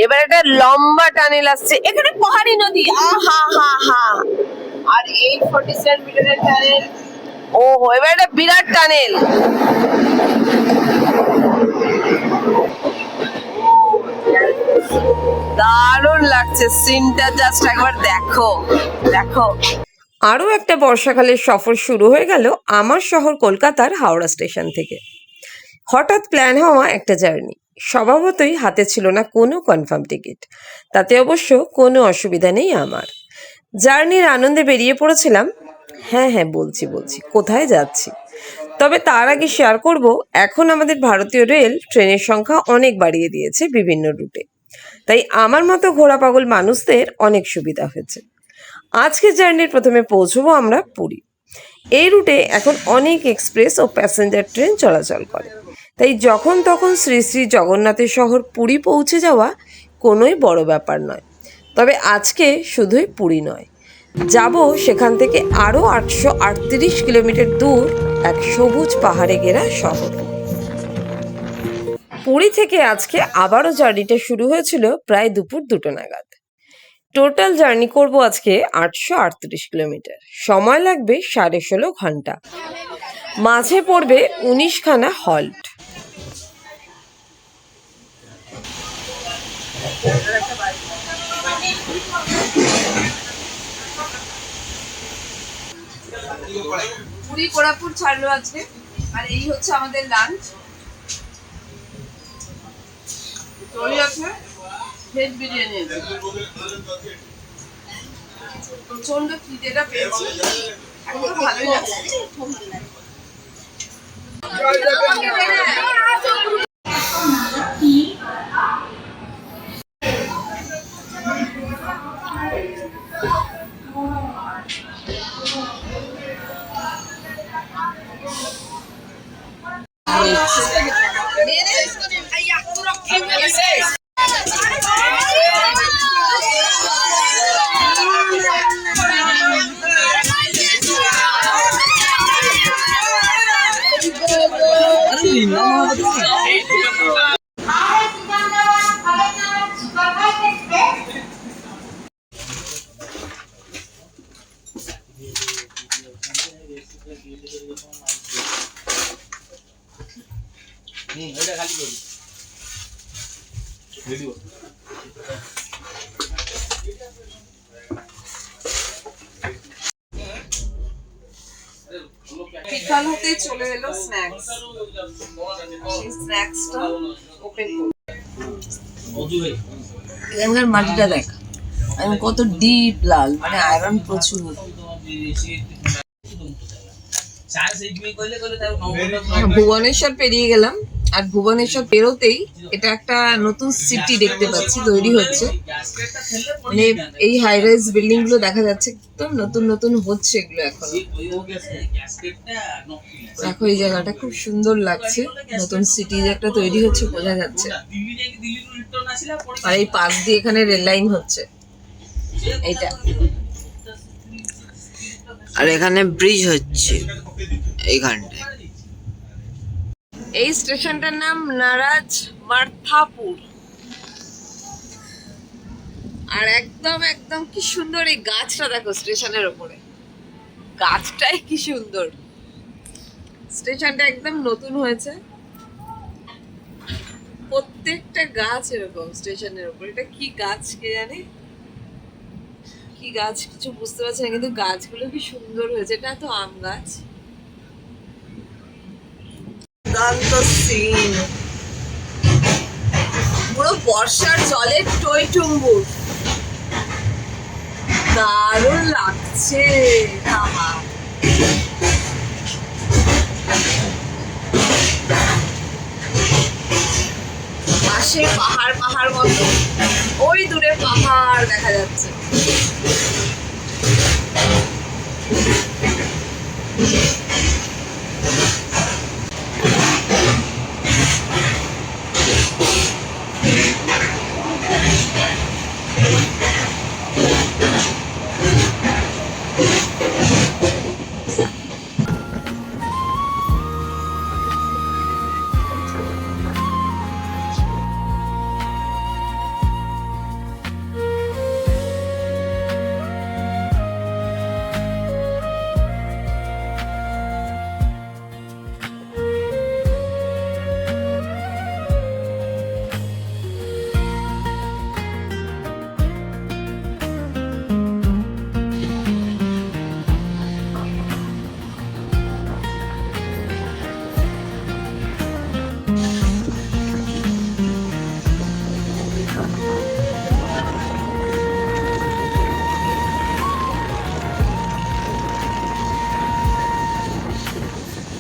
এবার একটা লম্বা টানেল আসছে, এখানে পাহাড়ি নদী, আহা হা হা। আর 847 মিটারের টানেল, ওহো, এবার একটা বিরাট টানেল। দারুণ লাগছে সিনটা, জাস্ট একবার দেখো দেখো। আরও একটা বর্ষাকালের সফর শুরু হয়ে গেল আমার শহর কলকাতার হাওড়া স্টেশন থেকে। হঠাৎ প্ল্যান হওয়া একটা জার্নি, স্বভাবতই হাতে ছিল না কোনো কনফার্ম টিকিট। তাতে অবশ্য কোনো অসুবিধা নেই আমার। জার্নির আনন্দে বেরিয়ে পড়েছিলাম। হ্যাঁ হ্যাঁ, বলছি বলছি কোথায় যাচ্ছি। তবে তার আগে শেয়ার করব, এখন আমাদের ভারতীয় রেল ট্রেনের সংখ্যা অনেক বাড়িয়ে দিয়েছে বিভিন্ন রুটে। তাই আমার মতো ঘোড়া পাগল মানুষদের অনেক সুবিধা হয়েছে। আজকের জার্নির প্রথমে পৌঁছবো আমরা পুরী। এই রুটে এখন অনেক এক্সপ্রেস ও প্যাসেঞ্জার ট্রেন চলাচল করে, তাই যখন তখন শ্রী শ্রী জগন্নাথের শহর পুরী পৌঁছে যাওয়া কোনোই বড় ব্যাপার নয়। তবে আজকে শুধুই পুরী নয়, যাব সেখান থেকে আরও 838 কিলোমিটার দূর এক সবুজ পাহাড়ে ঘেরা শহর। পুরী থেকে আজকে আবারও জার্নিটা শুরু হয়েছিল প্রায় দুপুর 2টো নাগাদ। টোটাল জার্নি করব আজকে 838 কিলোমিটার, সময় লাগবে 16.5 ঘন্টা। মাঝে পড়বে 19খানা হল্ট। পুরী কোরাপুর ছাড়লো আজকে, আর এই হচ্ছে আমাদের লাঞ্চ। তরি আছে, ভেজ বিরিয়ানি আছে। প্রচন্ড খিদেটা পেয়েছি, এখন তো ভালোই লাগছে। বিকাল হতে চলে এলো স্ন্যাক্স, সেই স্ন্যাক্সটা ওপেন করব। এখানকার মাটিটা দেখ, এখন কত ডিপ লাল, মানে আয়রন প্রচুর। ভুবনেশ্বর পেরিয়ে গেলাম, আর ভুবনেশ্বর পেরোতেই এটা একটা নতুন সিটি দেখতে পাচ্ছি তৈরি হচ্ছে। মানে এই হাই রাইজ বিল্ডিং গুলো দেখা যাচ্ছে, একদম নতুন নতুন হচ্ছে এগুলো এখন। দেখো এই জায়গাটা খুব সুন্দর লাগছে, নতুন সিটি একটা তৈরি হচ্ছে বোঝা যাচ্ছে। আর এই পাশ দিয়ে এখানে রেল লাইন হচ্ছে এইটা, আর এখানে ব্রিজ হচ্ছে এইখানটায়। এই স্টেশনটার নাম নারাজ মার্থাপুর। আর একদম একদম কি সুন্দর এই গাছটা দেখো স্টেশনের ওপরে, গাছটাই কি সুন্দর। স্টেশনটা একদম নতুন হয়েছে, প্রত্যেকটা গাছ এরকম স্টেশনের ওপরে। এটা কি গাছ কে জানে, কি গাছ কিছু বুঝতে পারছি না, কিন্তু গাছগুলো কি সুন্দর হয়েছে। এটা তো আম গাছ। দুর্দান্ত সিন, পুরো বর্ষার জলে টইটুম্বুর, দারুণ লাগছে। পাশে পাহাড় পাহাড় মতো, ওই দূরে পাহাড় দেখা যাচ্ছে।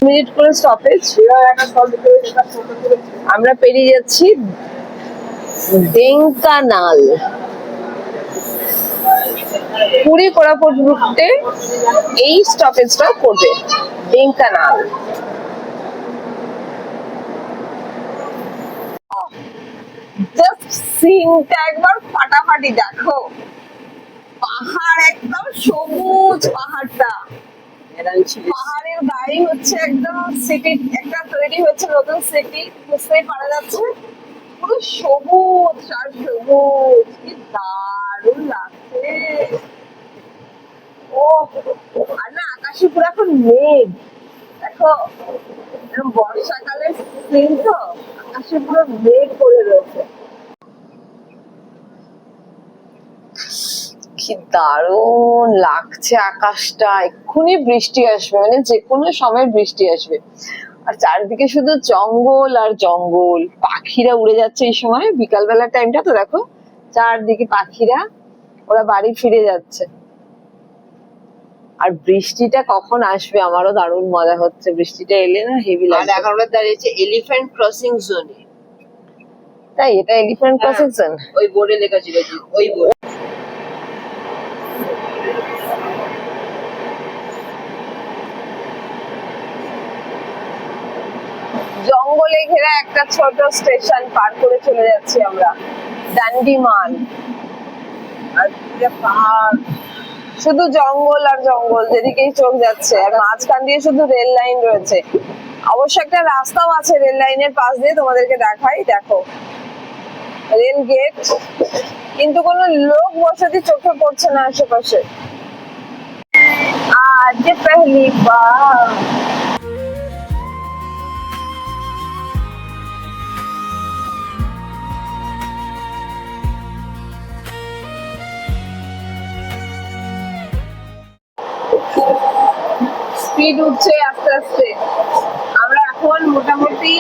মিনিট করে স্টপেজ, আমরা পেরিয়ে যাচ্ছি ডেঙ্কানাল। পুরী কোরাপুট রুটে এই স্টপেজটা করবে, ডেঙ্কানাল। জাস্ট সিনটা একবার ফাটাফাটি দেখো, পাহাড় একদম সবুজ, পাহাড়টা পাহাড়ের গায়ে হচ্ছে একদম সিটি একটা তৈরি হচ্ছে, নতুন সিটি বুঝতেই পারা যাচ্ছে, পুরো সবুজ আর সবুজ, কি দারুণ লাগছে। ও আর না আকাশে পুরো এখন মেঘ দেখো, বর্ষাকালের সিন তো, আকাশে পুরো মেঘ করে রয়েছে। কি দারুণ লাগছে আকাশটা, এক্ষুনি বৃষ্টি আসবে, মানে যে কোনো সময় বৃষ্টি আসবে। আর চারদিকে শুধু জঙ্গল আর জঙ্গল, পাখিরা উড়ে যাচ্ছে এই সময়, বিকালবেলার টাইমটা তো দেখো, চারদিকে পাখিরা, ওরা বাড়ি ফিরে যাচ্ছে। আর বৃষ্টিটা কখন আসবে আমারও দারুণ মজা হচ্ছে, বৃষ্টিটা এলে না হেভি লাগবে। এখন আমরা দাঁড়িয়েছি এলিফ্যান্ট ক্রসিং জোনে। তাই এটা এলিফ্যান্ট ক্রসিং জোন? ওই বোর্ডে লেখা ছিল, ওই বোর্ড। জঙ্গলে ঘেরা একটা ছোট স্টেশন পার করে চলে যাচ্ছি আমরা, ডান্ডিমান। আর পাহাড়, শুধু জঙ্গল আর জঙ্গল, যেদিকেই চোখ যাচ্ছে, আর মাঝখান দিয়ে শুধু রেল লাইন রয়েছে। অবশ্য একটা রাস্তাও আছে রেল লাইনের পাশ দিয়ে, তোমাদেরকে দেখাই, দেখো রেল গেট, কিন্তু কোনো লোক বসতি চোখে পড়ছে না আশেপাশে। আজ পহলি বার স্পিড উঠছে আস্তে আস্তে। আমরা এখন মোটামুটি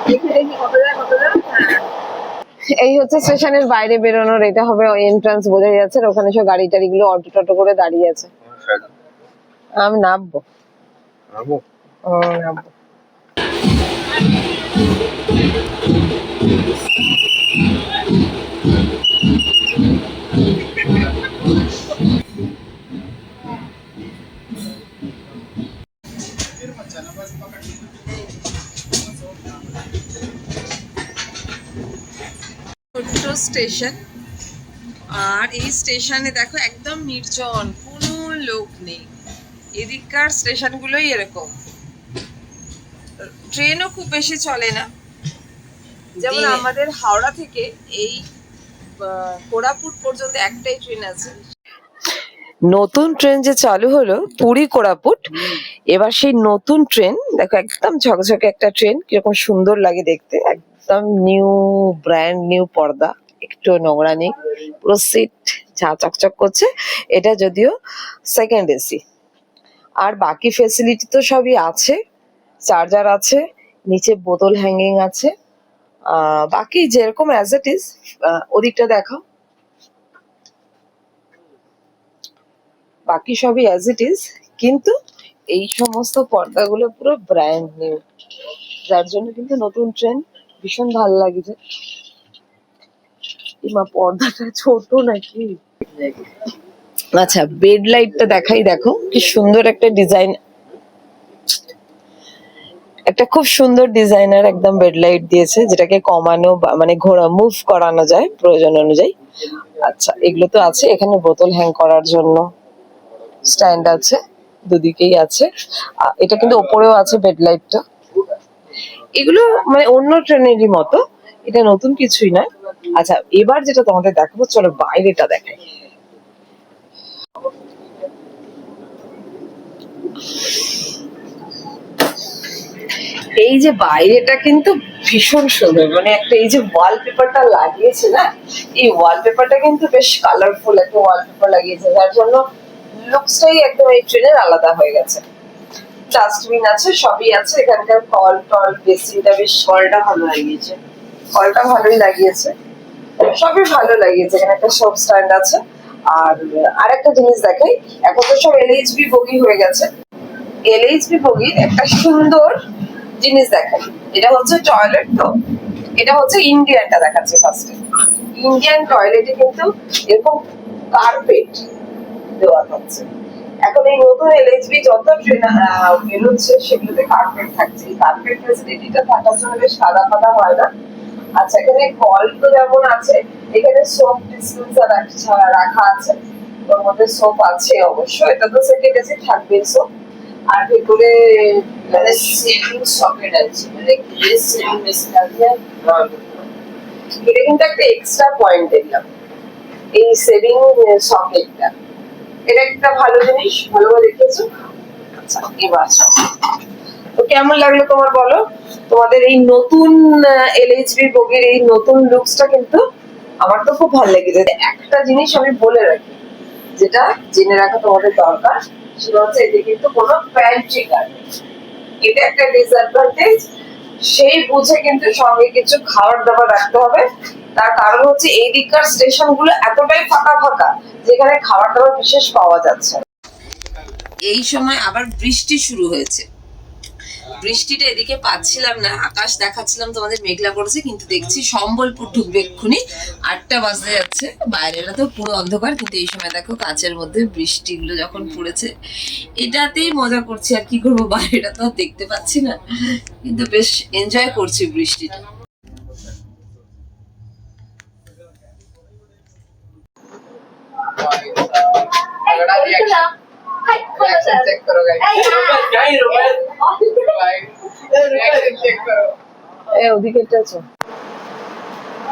দেখি দেখি কত যায় কত যায়। এই হচ্ছে স্টেশনের বাইরে বেরোনোর, এটা হবে এন্ট্রান্স, বোঝা যাচ্ছে। ওখানে সব গাড়ি টাড়ি গুলো অটো টটো করে দাঁড়িয়ে আছে। আমি নামবো, নামবো। ছোট্ট স্টেশন, আর এই স্টেশনে দেখো একদম নির্জন, কোনো লোক নেই। এদিককার স্টেশন গুলোই এরকম, ট্রেনও খুব বেশি চলে না। যেমন আমাদের হাওড়া থেকে এই কোরাপুট পর্যন্ত একটাই ট্রেন আছে। নতুন ট্রেন যে চালু হলো পুরী কোরাপুট, এবার সেই নতুন ট্রেন দেখো, একদম ঝকঝকে একটা ট্রেন, কিরকম সুন্দর লাগে দেখতে, একদম নিউ, ব্র্যান্ড নিউ পর্দা, একটু নোংরা নেই, পুরো সিট ঝা চকচক করছে। এটা যদিও সেকেন্ড এসি, আর বাকি ফেসিলিটি তো সবই আছে, চার্জার আছে, নিচে বোতল হ্যাঙ্গিং আছে, বাকি যেরকম অ্যাজ ইট ইজ। ওদিকটা দেখো, বাকি সবই অ্যাজ ইট ইজ, কিন্তু এই সমস্ত পর্দাগুলো পুরো ব্র্যান্ড নিউ, যার জন্য কিন্তু নতুন ট্রেন ভীষণ ভালো লাগছে। মা পর্দাটা ছোট নাকি? আচ্ছা, বেড লাইটটা দেখাই, দেখো কি সুন্দর একটা ডিজাইন, একটা খুব সুন্দর ডিজাইনার একদম বেড লাইট দিয়েছে, যেটাকে কমানো মানে ঘোরা মুভ করানো যায় প্রয়োজন অনুযায়ী। আচ্ছা, এগুলো তো আছে, এখানে বোতল হ্যাং করার জন্য স্ট্যান্ড আছে, দুদিকেই আছে। এটা কিন্তু ওপরেও আছে বেড লাইটটা। এগুলো মানে অন্য ট্রেনেরই মতো, এটা নতুন কিছুই নয়। আচ্ছা, এবার যেটা তোমাদের দেখাবো, চলো বাইরেটা দেখাই। এই যে বাইরেটা কিন্তু ভীষণ সুন্দর, মানে একটা এই যে ওয়ালপেপারটা লাগিয়েছে না, এই ওয়ালপেপারটা কিন্তু বেশ কালারফুল একটা ওয়ালপেপার লাগিয়েছে, যার জন্য লুকসটাই একদম এই ট্রেনের আলাদা হয়ে গেছে। ডাস্টবিন আছে, সবই আছে, এখানকার কল টল বেসিনটা, বেশ কলটা ভালো লাগিয়েছে, কলটা ভালোই লাগিয়েছে। সবই ভালো লাগিয়েছে। এখানে একটা শপ স্ট্যান্ড আছে। আর আরেকটা জিনিস দেখাই, এখন তো সব এলএইচবি বগি হয়ে গেছে। এলএইচবি বগির একটা সুন্দর জিনিস দেখাই। এটা হচ্ছে টয়লেট। তো এটা হচ্ছে ইন্ডিয়ানটা দেখাচ্ছে ফার্স্টে। ইন্ডিয়ান টয়লেটে কিন্তু এরকম কার্পেট দেওয়া হচ্ছে। এখন এই নতুন এলএইচবি যত ট্রেন বেরোচ্ছে সেগুলোতে কার্পেট থাকছে। এই কার্পেট ফেসিলিটিটা থাকার জন্য বেশ সাদা ফাদা হয় না। আচ্ছা, এখানে কল তো যেমন আছে, এখানে সোপ ডিসপেন্সার রাখা আছে। ওর মধ্যে সোপ আছে অবশ্য, এটা তো সেকেন্ড এসে থাকবে সোপ। আর ভেতরে মানে সেভিং সকেট আছে, মানে গ্লেজ সেভিং মেশিন আছে। এটা কিন্তু একটা এক্সট্রা পয়েন্ট দিলাম, এই সেভিং সকেটটা। এটা একটা ভালো জিনিস, ভালোভাবে দেখেছো। আচ্ছা, এবার তো কেমন লাগলো তোমার বলো? তোমাদের এই নতুন এলএইচবি বগির এই নতুন লুকসটা কিন্তু আমার তো খুব ভালো লেগেছে। একটা জিনিস আমি বলে রাখি, যেটা জেনে রাখা তোমাদের দরকার, সেটা হচ্ছে এতে কিন্তু কোনো প্যান্ট্রি কার্ড নেই। এটা একটা ডিসঅ্যাডভান্টেজ। সেই বুঝে কিন্তু সঙ্গে কিছু খাবার দাবার রাখতে হবে। তার কারণ হচ্ছে এই দিককার স্টেশন গুলো এতটাই ফাঁকা ফাঁকা, যেখানে খাবার দাবার বিশেষ পাওয়া যাচ্ছে না। এই সময় আবার বৃষ্টি শুরু হয়েছে। বৃষ্টিটা এদিকে পাচ্ছিলাম না, আকাশ দেখাচ্ছিলাম তোমাদের মেঘলা করেছে, কিন্তু দেখছি সম্বলপুর ঢুকবে এক্ষুনি। 8টা বাজতে যাচ্ছে, বাইরেটা তো পুরো অন্ধকার, কিন্তু এই সময় দেখো কাঁচের মধ্যে বৃষ্টিগুলো যখন পড়েছে, এটাতেই মজা করছি। আর কি করবো, বাইরেটা তো দেখতে পাচ্ছি না, কিন্তু বেশ এনজয় করছি বৃষ্টিটা।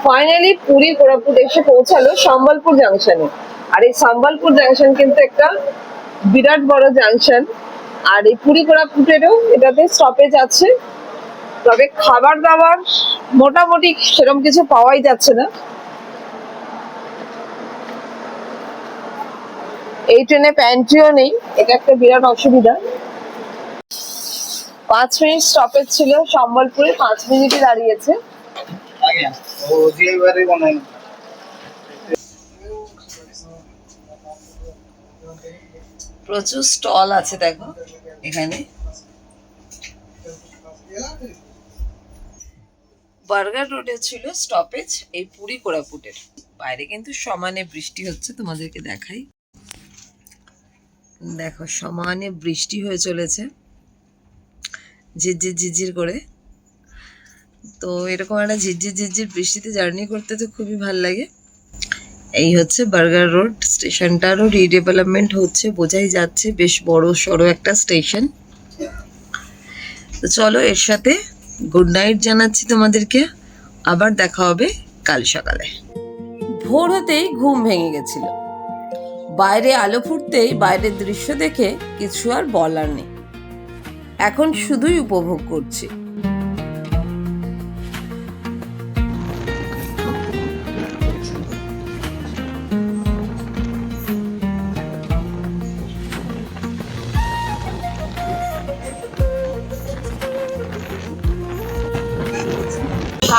ফাইনালি পুরী কোরাপুট এসে পৌঁছালো সম্বলপুর জাংশনে। আর এই সম্বলপুর জাংশন কিন্তু একটা বিরাট বড় জাংশন। আর এই পুরী কোরাপুটেরও এটাতে স্টপেজ আছে, তবে খাবার দাবার মোটামুটি সেরকম কিছু পাওয়াই যাচ্ছে না। এই ট্রেনে প্যান্ট্রিও নেই, এটা একটা বিরাট অসুবিধা। 5 মিনিট স্টপেজ ছিল সম্বলপুরে, 5 মিনিটই দাঁড়িয়েছে। প্রচুর স্টল আছে দেখো এখানে। বার্গার রোডে ছিল স্টপেজ এই পুরী কোরাপুটের। বাইরে কিন্তু সমানে বৃষ্টি হচ্ছে, তোমাদেরকে দেখাই। দেখো সমানে বৃষ্টি হয়ে চলেছে, ঝিরঝির ঝিরঝির করে। তো এরকম একটা ঝিরঝির ঝিরঝির বৃষ্টিতে জার্নি করতে তো খুবই ভালো লাগে। এই হচ্ছে বার্গার রোড স্টেশনটারও রিডেভেলপমেন্ট হচ্ছে, বোঝাই যাচ্ছে বেশ বড় সড়ো একটা স্টেশন। তো চলো, এর সাথে গুড নাইট জানাচ্ছি তোমাদেরকে। আবার দেখা হবে কাল সকালে। ভোর হতেই ঘুম ভেঙে গেছিল। বাইরে আলো ফুটতেই বাইরের দৃশ্য দেখে কিছু আর বলার নেই, এখন শুধুই উপভোগ করছি।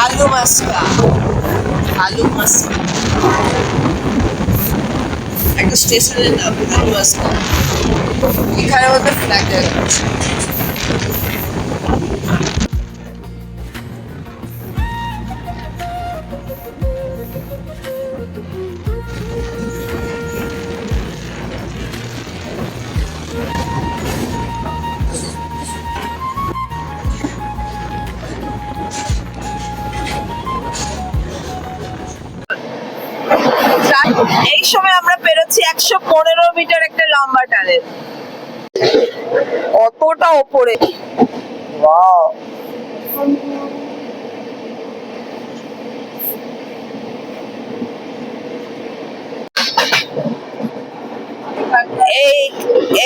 আলু মাস্কা, আলু মাস্কা একটা স্টেশনের নাম, আলু মাস্কা। এখানে মধ্যে ফ্ল্যাগ আছে। এই সময় আমরা পেরোচ্ছি 115 মিটার একটা লম্বা টানেল, অতটা ওপরে। ওয়াও,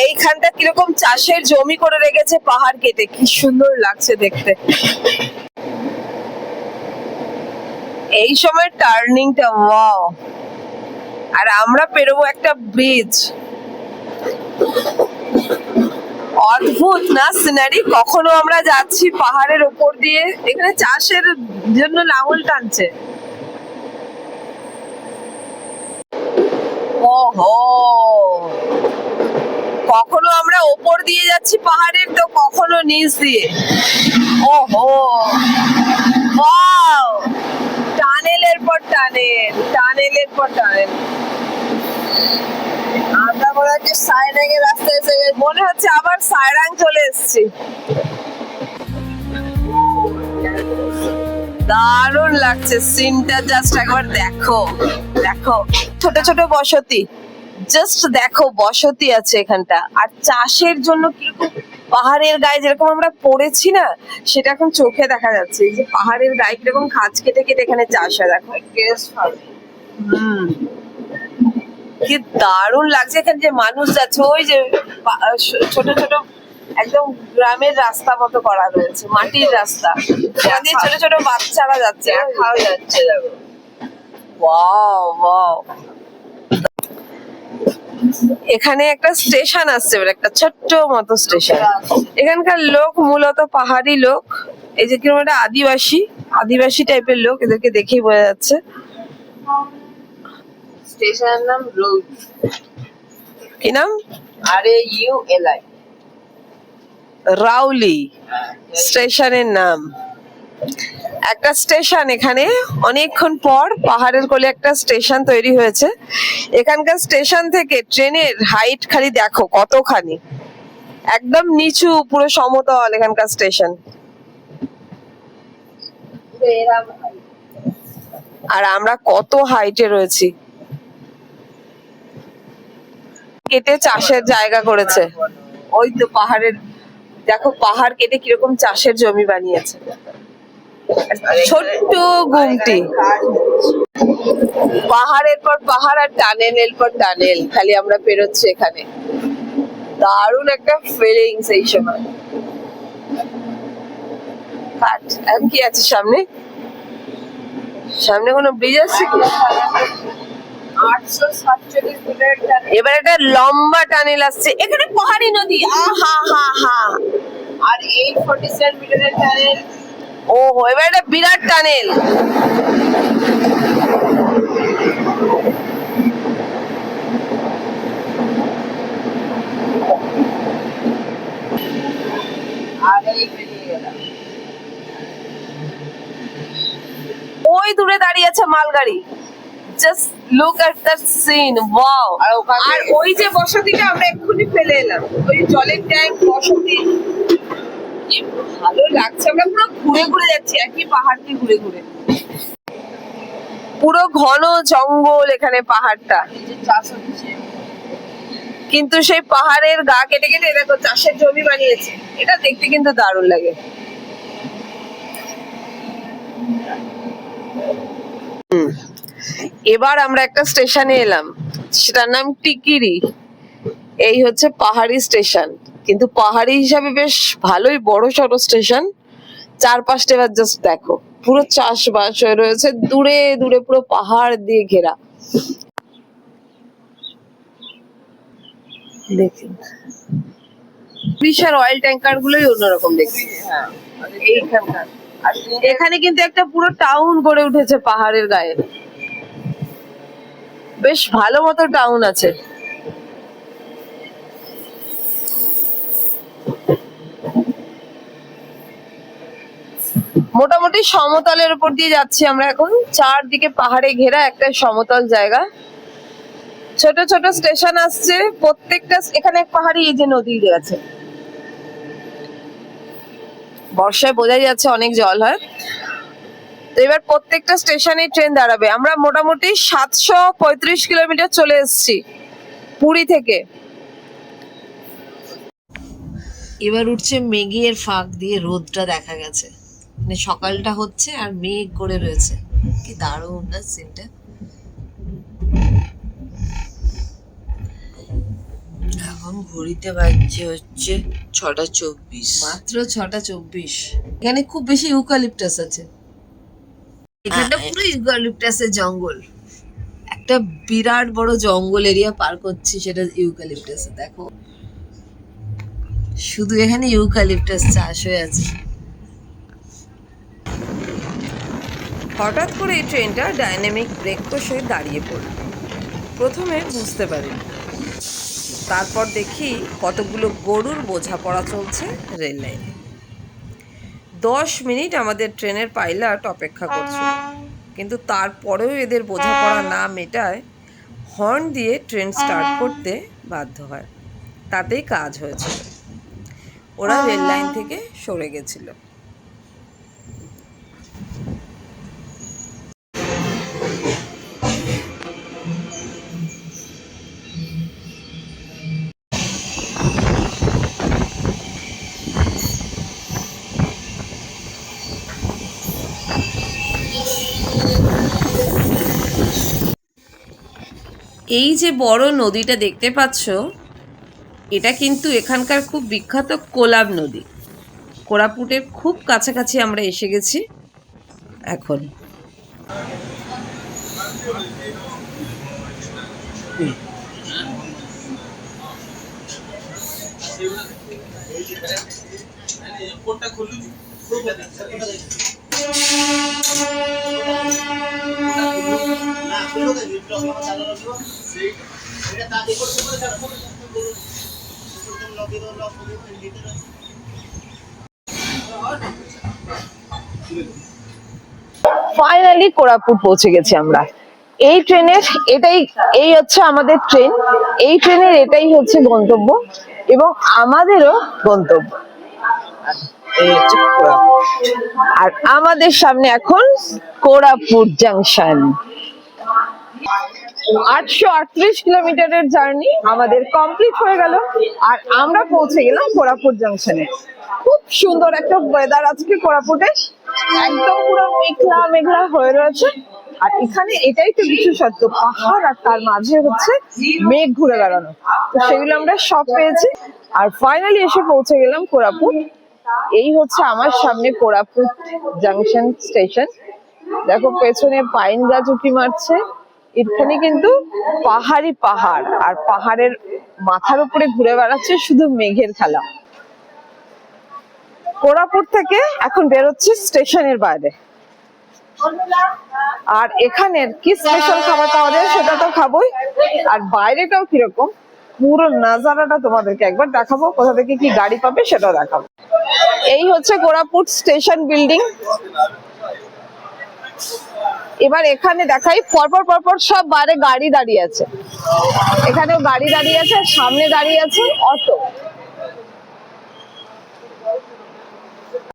এইখানটা কিরকম চাষের জমি করে রেখেছে পাহাড় কেটে, কি সুন্দর লাগছে দেখতে। এই সময় টার্নিংটা ওয়াও। আর আমরা পেরোবো একটা ব্রিজ, অদ্ভুত না সিনারি? কখনো আমরা যাচ্ছি পাহাড়ের উপর দিয়ে, এখানে চাষের জন্য লাঙল টানছে। ওহো, কখনো আমরা ওপর দিয়ে যাচ্ছি পাহাড়ের, তো কখনো নিচ দিয়ে। ওহো, ওয়াও, টানেলের পর টানেল, টানেলের পর টানেল। আমরা মনে হচ্ছে সাইরাং এর রাস্তায় এসে গেছি। মনে হচ্ছে আবার সাইরাং চলে এসেছি। দারুণ লাগছে সিনটা, জাস্ট একবার দেখো, দেখো ছোট ছোট বসতি, জাস্ট দেখো বসতি আছে এখানটা। আর চাষের জন্য কিরকম পাহাড়ের গায়ে যেরকম আমরা পড়েছি না, সেটা এখন চোখে দেখা যাচ্ছে। এই যে পাহাড়ের গায়ে কিরকম খাঁজ কেটে কেটে এখানে চাষ হয়, দেখো টেরেস ফার্মিং। কি দারুণ লাগছে। এখানে যে মানুষ যাচ্ছে, ওই যে ছোট ছোট একদম গ্রামের রাস্তা মতো করা রয়েছে, মাটির রাস্তা, এখান দিয়ে ছোট ছোট বাচ্চারা যাচ্ছে, খাওয়া যাচ্ছে। দেখো, ওয়াও ওয়াও। এখানে একটা স্টেশন আসছে, একটা ছোট্ট মতো স্টেশন। এখানকার লোক মূলত পাহাড়ি লোক। এই যে কিরকম একটা আদিবাসী আদিবাসী টাইপের লোক, এদেরকে দেখেই বোঝা যাচ্ছে। স্টেশনের নাম রোড। কি নাম? RAULI, রাউলি স্টেশনের নাম। একটা স্টেশন এখানে অনেকক্ষণ পর পাহাড়ের কোলে একটা স্টেশন তৈরি হয়েছে। এখানকার স্টেশন থেকে ট্রেনের হাইট খালি দেখো কতখানি, একদম নিচু, পুরো সমতল এখানকার স্টেশন। আর আমরা কত হাইটে রয়েছি। কেটে চাষের জায়গা করেছে, ওই তো পাহাড়ের, দেখো পাহাড় কেটে কিরকম চাষের জমি বানিয়েছে। ছোট্ট গুমটি, পাহাড়ের পর পাহাড় আর টানেলের পর টানেল খালি আমরা পেরোচ্ছি এখানে। দারুণ একটা ফিলিংস এই সময়। এখন কি আছে সামনে? সামনে কোনো ব্রিজ আছে কি? 847 মিটার। এবার একটা লম্বা টানেল আসছে, এখানে পাহাড়ি নদী। আহা হা হা। আর 847 মিটারের টানেল। ওহো, এবার একটা বিরাট টানেল। ওই দূরে দাঁড়িয়ে আছে মালগাড়ি। Just look at that scene, wow. আর ওই যে বসতিটা আমরা এক্ষুনি ফেলে এলাম, ওই জলের ট্যাঙ্ক বসতি, কি ভালো লাগছে। আমরা পুরো ঘুরে ঘুরে যাচ্ছি, একই পাহাড়কে ঘুরে ঘুরে। পুরো ঘন জঙ্গল এখানে পাহাড়টা, কিন্তু সেই পাহাড়ের গা কেটে কেটে দেখো চাষের জমি বানিয়েছে। এটা দেখতে কিন্তু দারুণ লাগে। এবার আমরা একটা স্টেশনে এলাম, সেটার নাম টিকিরি। এই হচ্ছে পাহাড়ি স্টেশন, কিন্তু পাহাড়ি হিসাবে বেশ ভালোই বড় সড়ো স্টেশন। চারপাশটা এবার জাস্ট দেখো, পুরো চাষবাস হয়ে রয়েছে, দূরে দূরে পুরো পাহাড় দিয়ে ঘেরা। দেখুন, বিশাল অয়েল ট্যাঙ্কার গুলোই অন্যরকম দেখছি এইখানকার। এখানে কিন্তু একটা পুরো টাউন গড়ে উঠেছে পাহাড়ের গায়ে, বেশ ভালো মতো টাউন আছে। মোটামুটি সমতলের উপর দিয়ে যাচ্ছি আমরা এখন, চারদিকে পাহাড়ে ঘেরা একটা সমতল জায়গা। ছোট ছোট স্টেশন আসছে প্রত্যেকটা। এখানে এক পাহাড়ি, এই যে নদী গেছে, বর্ষায় বোঝাই যাচ্ছে অনেক জল হয়। তো এবার প্রত্যেকটা স্টেশনে ট্রেন দাঁড়াবে। আমরা মোটামুটি 735 কিলোমিটার চলে এসেছি পুরী থেকে। এবার উঠছে মেঘের ফাঁক দিয়ে, রোদটা দেখা গেছে, মানে সকালটা হচ্ছে আর মেঘ করে রয়েছে। কি দারুণ না সিনটা। এখন ঘড়িতে বাজছে হচ্ছে 6:24, মাত্র 6:24। এখানে খুব বেশি ইউক্যালিপটাস আছে, এখানটা পুরো ইউক্যালিপটাসের জঙ্গল। একটা বিরাট বড় জঙ্গল এরিয়া পার করছি, সেটা ইউক্যালিপটাসে। দেখো শুধু এখানে ইউক্যালিপটাস চাষ হয়ে আছে। হঠাৎ করে এই ট্রেনটা ডাইনামিক ব্রেক কষে দাঁড়িয়ে পড়ল। প্রথমে বুঝতে পারিনি, তারপর দেখি কতগুলো গরুর বোঝাপড়া চলছে রেল লাইনে। 10 মিনিট আমাদের ট্রেনের পাইলট অপেক্ষা করছিল, কিন্তু তারপরেও এদের বোঝাপড়া না মেটায় হর্ন দিয়ে ট্রেন স্টার্ট করতে বাধ্য হয়। তাতেই কাজ হয়েছিল, ওরা রেল লাইন থেকে সরে গেছিল। এই যে বড় নদীটা দেখতে পাচ্ছ, এটা কিন্তু এখানকার খুব বিখ্যাত কোলাব নদী। কোরাপুটের খুব কাছাকাছি আমরা এসে গেছি এখন। ফাইনালি কোরাপুট পৌঁছে গেছি আমরা। এই ট্রেনের এই হচ্ছে আমাদের ট্রেন। এই ট্রেনের এটাই হচ্ছে গন্তব্য এবং আমাদেরও গন্তব্য। আর আমাদের সামনে এখন কোরাপুট জাংশন। 838 কিলোমিটারের জার্নি আমাদের কমপ্লিট হয়ে গেল আর আমরা পৌঁছে গেলাম কোরাপুট জাংশনে। খুব সুন্দর একটা ওয়েদার আজকে কোরাপুটে, একদম পুরো মেঘলা মেঘলা হয়ে রয়েছে। আর এখানে এটাই তো বিশেষত্ব, পাহাড় আর তার মাঝে হচ্ছে মেঘ ঘুরে বেড়ানো। তো সেগুলো আমরা সব পেয়েছি আর ফাইনালি এসে পৌঁছে গেলাম কোরাপুট। এই হচ্ছে আমার সামনে কোরাপুট জাংশন স্টেশন। দেখো পেছনে পাইন গাছ উঁকি মারছে। এখানে কিন্তু পাহাড়ি পাহাড় আর পাহাড়ের মাথার উপরে ঘুরে বেড়াচ্ছে শুধু মেঘের খেলা। কোরাপুট থেকে এখন বেরোচ্ছি স্টেশনের বাইরে। আর এখানের কি স্পেশাল খাবার পাওয়া যায় সেটা তো খাবোই, আর বাইরেটাও কিরকম পুরো নাজারাটা তোমাদেরকে একবার দেখাবো। কোথা থেকে কি গাড়ি পাবে সেটাও দেখাবো। এই হচ্ছে কোরাপুট স্টেশন বিল্ডিং। এবার এখানে দেখাই, পরপর পরপর সব বাইরে গাড়ি দাঁড়িয়ে আছে। এখানেও গাড়ি দাঁড়িয়ে আছে, সামনে দাঁড়িয়ে আছে অটো।